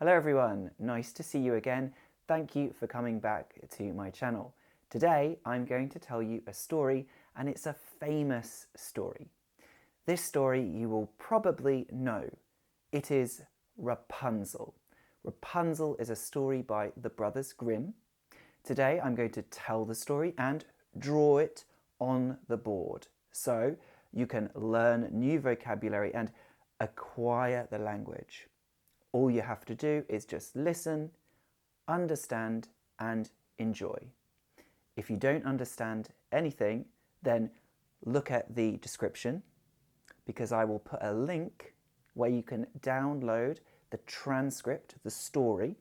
Hello everyone, nice to see you again. Thank you for coming back to my channel. Today I'm going to tell you a story, and it's a famous story. This story you will probably know. It is Rapunzel. Rapunzel is a story by the Brothers Grimm. Today I'm going to tell the story and draw it on the board so you can learn new vocabulary and acquire the language. All you have to do is just listen, understand, and enjoy. If you don't understand anything, then look at the description, because I will put a link where you can download the transcript, the story.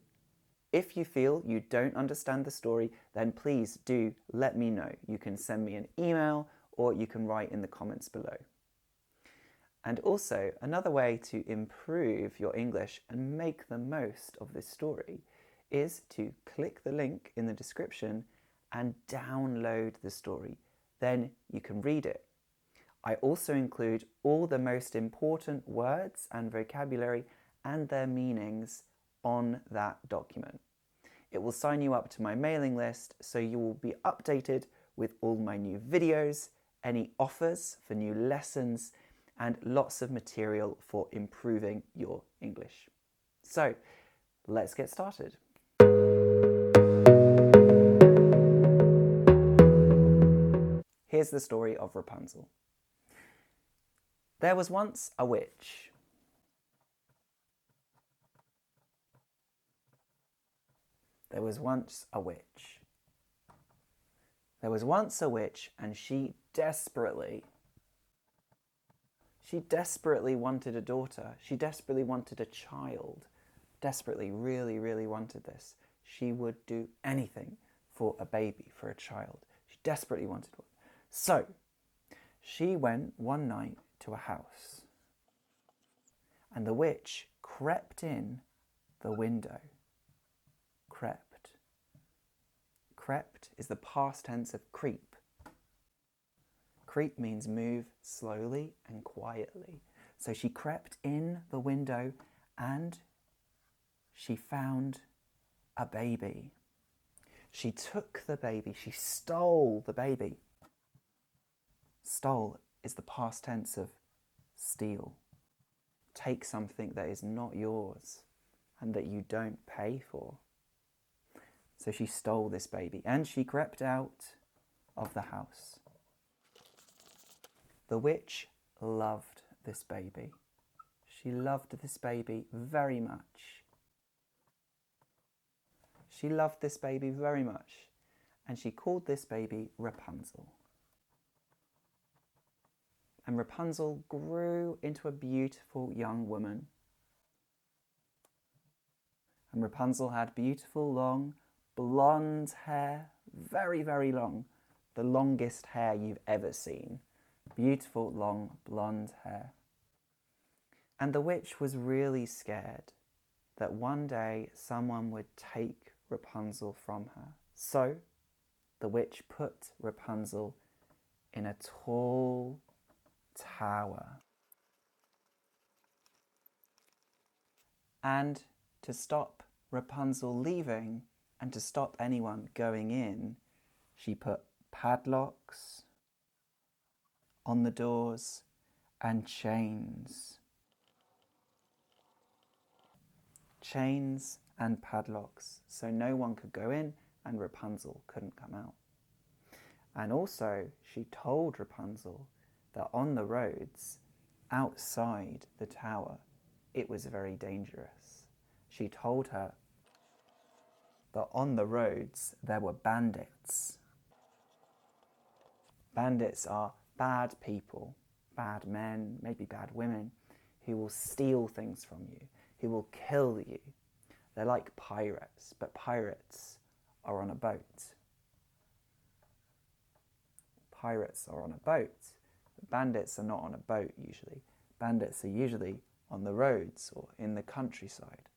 If you feel you don't understand the story, then please do let me know. You can send me an email or you can write in the comments below. And also, another way to improve your English and make the most of this story is to click the link in the description and download the story. Then you can read it. I also include all the most important words and vocabulary and their meanings on that document. It will sign you up to my mailing list, so you will be updated with all my new videos, any offers for new lessons, and lots of material for improving your English. So, let's get started. Here's the story of Rapunzel. There was once a witch. There was once a witch. There was once a witch, and she desperately wanted a daughter. She desperately wanted a child. Desperately, really wanted this. She would do anything for a baby, for a child. She desperately wanted one. So, she went one night to a house, and the witch crept in the window. Crept. Crept is the past tense of creep. Creep means move slowly and quietly. So she crept in the window and she found a baby. She took the baby. She stole the baby. Stole is the past tense of steal. Take something that is not yours and that you don't pay for. So she stole this baby and she crept out of the house. The witch loved this baby. She loved this baby very much. She loved this baby very much, and she called this baby Rapunzel. And Rapunzel grew into a beautiful young woman. And Rapunzel had beautiful long blonde hair, very long, the longest hair you've ever seen. Beautiful long blonde hair. And the witch was really scared that one day someone would take Rapunzel from her. So the witch put Rapunzel in a tall tower. And to stop Rapunzel leaving and to stop anyone going in, she put padlocks on the doors and chains. Chains and padlocks, so no one could go in and Rapunzel couldn't come out. And also she told Rapunzel that on the roads outside the tower it was very dangerous. She told her that on the roads there were bandits. Bandits are bad people, bad men, maybe bad women, who will steal things from you, who will kill you. They're like pirates, but pirates are on a boat. Pirates are on a boat, but bandits are not on a boat usually. Bandits are usually on the roads or in the countryside.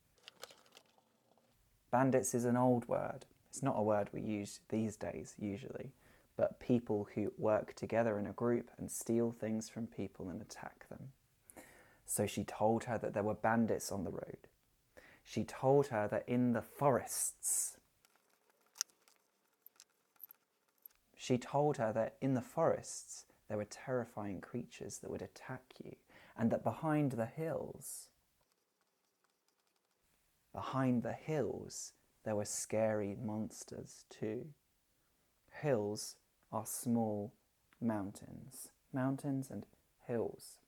Bandits is an old word. It's not a word we use these days usually, but people who work together in a group and steal things from people and attack them. So she told her that there were bandits on the road. She told her that in the forests, there were terrifying creatures that would attack you, and that behind the hills, there were scary monsters too. Hills are small mountains and hills.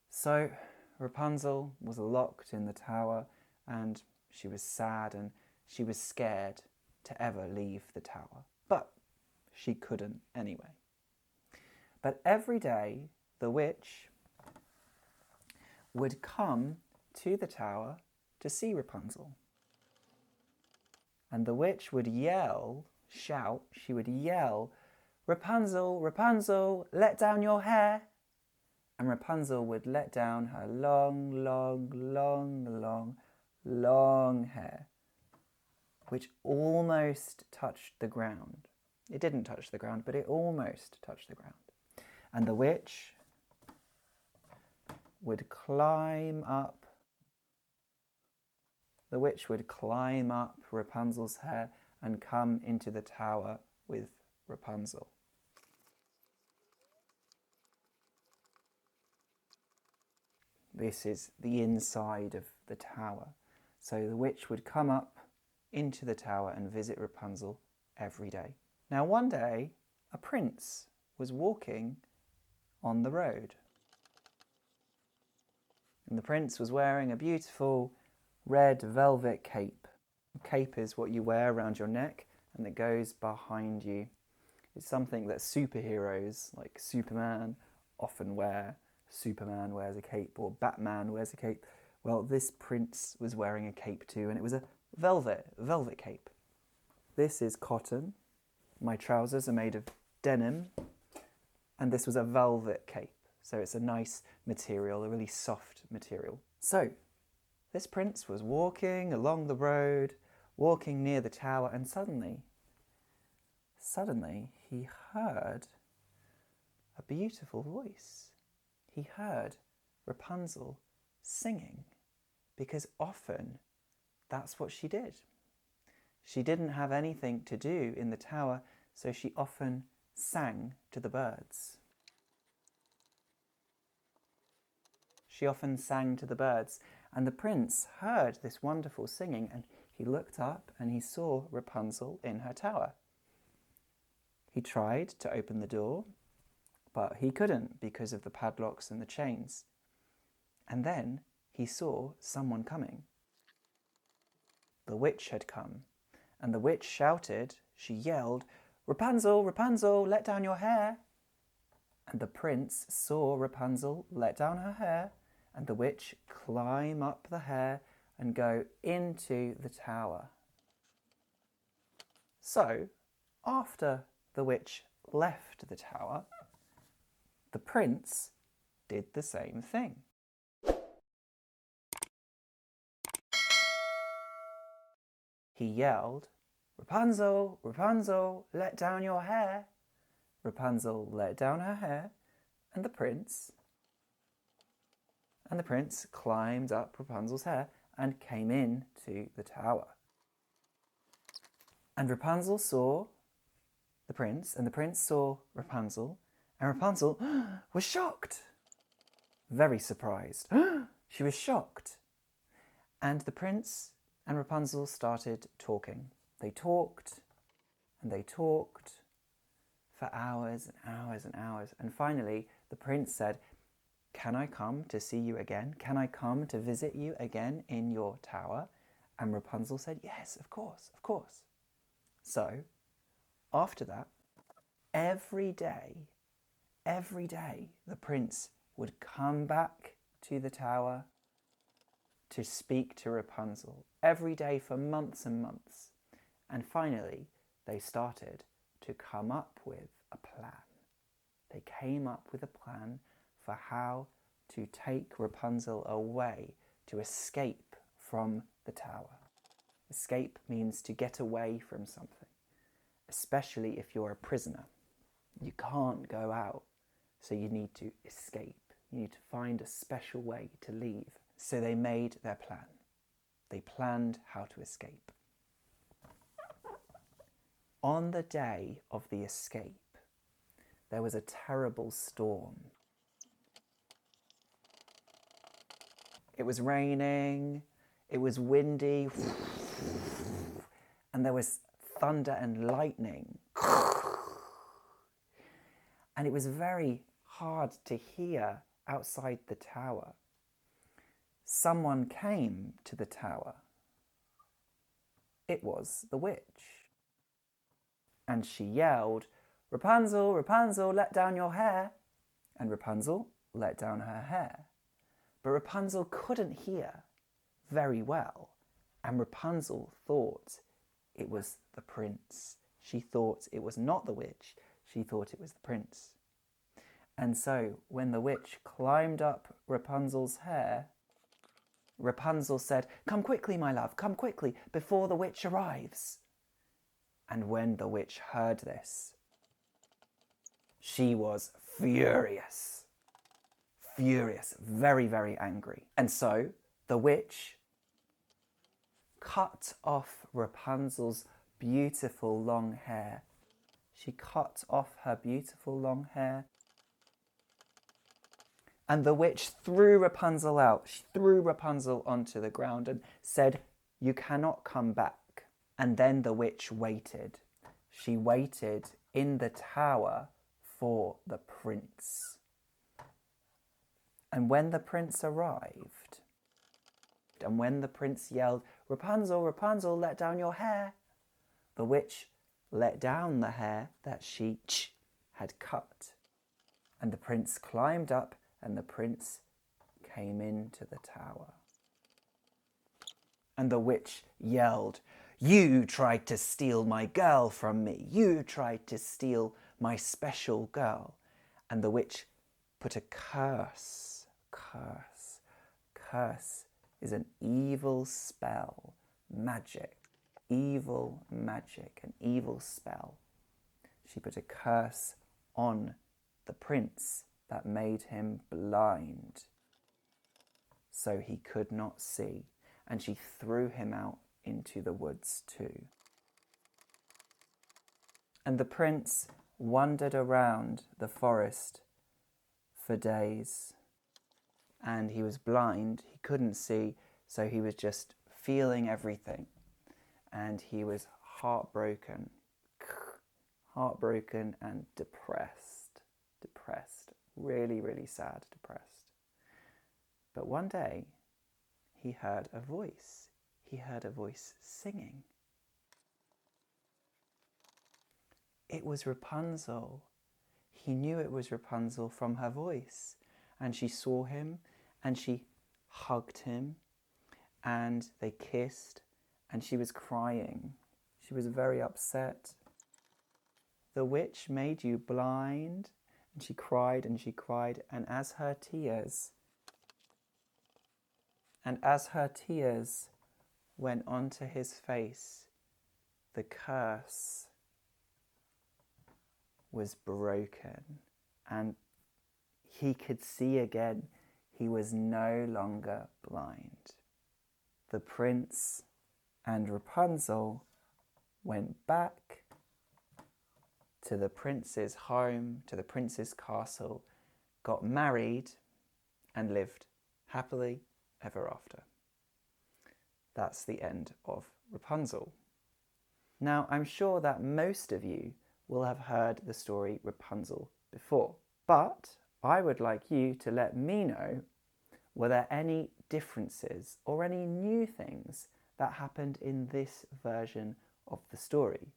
So Rapunzel was locked in the tower, and she was sad and she was scared to ever leave the tower. But she couldn't anyway. But every day the witch would come to the tower to see Rapunzel. And the witch would shout, "Rapunzel, Rapunzel, let down your hair." And Rapunzel would let down her long hair, which almost touched the ground. It didn't touch the ground, but it almost touched the ground. And the witch would climb up Rapunzel's hair and come into the tower with Rapunzel. This is the inside of the tower. So the witch would come up into the tower and visit Rapunzel every day. Now one day, a prince was walking on the road. And the prince was wearing a beautiful red velvet cape. A cape is what you wear around your neck and that goes behind you. It's something that superheroes like Superman often wear. Superman wears a cape, or Batman wears a cape. Well, this prince was wearing a cape too, and it was a velvet cape. This is cotton. My trousers are made of denim, and this was a velvet cape. So it's a nice material, a really soft material. So this prince was walking along the road, walking near the tower, and suddenly he heard a beautiful voice. He heard Rapunzel singing, because often that's what she did. She didn't have anything to do in the tower, so she often sang to the birds. And the prince heard this wonderful singing, and he looked up and he saw Rapunzel in her tower. He tried to open the door, but he couldn't because of the padlocks and the chains. And then he saw someone coming. The witch had come, and the witch shouted, she yelled, "Rapunzel, Rapunzel, let down your hair." And the prince saw Rapunzel let down her hair, and the witch climb up the hair and go into the tower. So, after the witch left the tower, the prince did the same thing. He yelled, "Rapunzel, Rapunzel, let down your hair." Rapunzel let down her hair, and the prince climbed up Rapunzel's hair and came into the tower. And Rapunzel saw the prince, and the prince saw Rapunzel, and Rapunzel was shocked. Very surprised. She was shocked. And the prince and Rapunzel started talking. They talked and they talked for hours and hours and hours. And finally, the prince said, "Can I come to see you again? Can I come to visit you again in your tower?" And Rapunzel said, "Yes, of course, of course." So, after that, every day, the prince would come back to the tower to speak to Rapunzel, every day for months and months. And finally, they started to come up with a plan. They came up with a plan for how to take Rapunzel away, to escape from the tower. Escape means to get away from something, especially if you're a prisoner. You can't go out, so you need to escape. You need to find a special way to leave. So they made their plan. They planned how to escape. On the day of the escape, there was a terrible storm. It was raining, it was windy, and there was thunder and lightning. And it was very hard to hear outside the tower. Someone came to the tower. It was the witch. And she yelled, "Rapunzel, Rapunzel, let down your hair." And Rapunzel let down her hair. But Rapunzel couldn't hear very well. And Rapunzel thought it was the prince. She thought it was not the witch. She thought it was the prince. And so when the witch climbed up Rapunzel's hair, Rapunzel said, "Come quickly, my love, come quickly, before the witch arrives." And when the witch heard this, she was furious. Furious, very, very angry. And so the witch cut off Rapunzel's beautiful long hair. She cut off her beautiful long hair. And the witch threw Rapunzel out. She threw Rapunzel onto the ground and said, "You cannot come back." And then the witch waited. She waited in the tower for the prince. And when the prince arrived, and when the prince yelled, "Rapunzel, Rapunzel, let down your hair," the witch let down the hair that she had cut. And the prince climbed up, and the prince came into the tower. And the witch yelled, "You tried to steal my girl from me. You tried to steal my special girl." And the witch put a curse. Curse is an evil spell, magic, evil magic, an evil spell. She put a curse on the prince that made him blind, so he could not see, and she threw him out into the woods too. And the prince wandered around the forest for days, and he was blind, he couldn't see, so he was just feeling everything, and he was heartbroken and depressed, really, really sad, depressed. But one day he heard a voice singing. It was Rapunzel. He knew it was Rapunzel from her voice, and she saw him and she hugged him and they kissed, and she was crying. She was very upset. "The witch made you blind?" And she cried and she cried, and as her tears went onto his face, the curse was broken and he could see again. He was no longer blind. The prince and Rapunzel went back to the prince's home, to the prince's castle, got married and lived happily ever after. That's the end of Rapunzel. Now, I'm sure that most of you will have heard the story Rapunzel before, but I would like you to let me know, were there any differences or any new things that happened in this version of the story?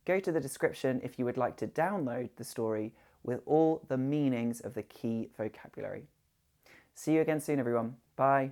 Go to the description if you would like to download the story with all the meanings of the key vocabulary. See you again soon, everyone. Bye.